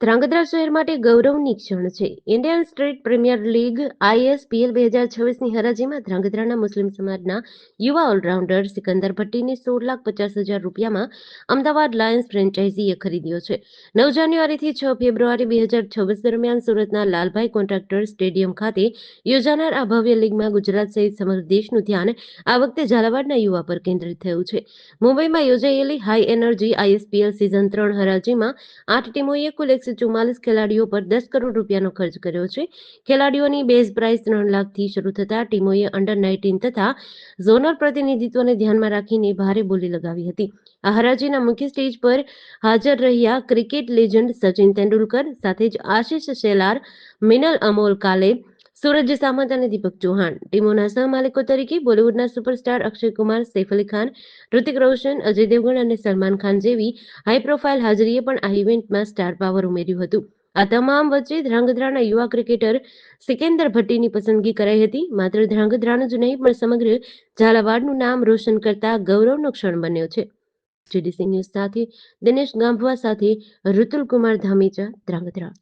ધ્રાંગધ્રા શહેર માટે ગૌરવની ક્ષણ છે. Indian state premier league ISPL 2026ની હરાજીમાં ધ્રાંગધ્રાના મુસ્લિમ સમાજના યુવા ઓલરાઉન્ડર સિકંદર ભટ્ટીને ₹16,50,000 અમદાવાદ લાયન્સ ફ્રેન્ચાઇઝીએ ખરીદ્યો છે. 9 જાન્યુઆરીથી 6 ફેબ્રુઆરી 2026 દરમિયાન સુરતના લાલભાઈ કોન્ટ્રાક્ટર સ્ટેડિયમ ખાતે યોજાનાર આ ભવ્ય લીગમાં ગુજરાત સહિત સમગ્ર દેશનું ધ્યાન આ વખતે ઝાલાવાડના યુવા પર કેન્દ્રિત થયું છે. મુંબઈમાં યોજાયેલી હાઈ એનર્જી ISPL સિઝન 3 હરાજીમાં 8 ટીમોએ કુલ 144 ખેલાડીઓ પર ₹10 કરોડ ખર્ચ કર્યો છે. ખેલાડીઓની બેઝ પ્રાઇસ 3 લાખથી શરૂ થતા ટીમોએ અંડર 19 તથા ઝોનલ પ્રતિનિધિત્વને ધ્યાનમાં રાખીને ભારે બોલી લગાવી હતી. આ હરાજીના મુખ્ય સ્ટેજ પર હાજર રહ્યા ક્રિકેટ લેજન્ડ સચિન તેંડુલકર સાથે જ આશિષ શેલાર, મિનલ અમોલ કાલે, સૂરજ સામંત અને દીપક ચૌહાણ. ટીમોના સહમાલિકો તરીકે બોલિવૂડના સુપરસ્ટાર અક્ષય કુમાર, સૈફ અલી ખાન, ઋતિક રોશન, અજય દેવગણ અને સલમાન ખાન જેવી હાઈ પ્રોફાઇલ હાજરીએ પણ આ ઇવેન્ટમાં સ્ટાર પાવર ઉમેર્યું હતું. આ તમામ વચ્ચે ધ્રાંગધ્રાના યુવા ક્રિકેટર સિકંદર ભટ્ટીની પસંદગી કરાઈ હતી. માત્ર ધ્રાંગધ્રાનું જ નહીં પણ સમગ્ર ઝાલાવાડનું નામ રોશન કરતા ગૌરવનો ક્ષણ બન્યો છે. GDC ન્યૂઝ સાથે દિનેશ ગાંભવા સાથે ઋતુલ કુમાર ધામેચા, ધ્રાંગધ્રા.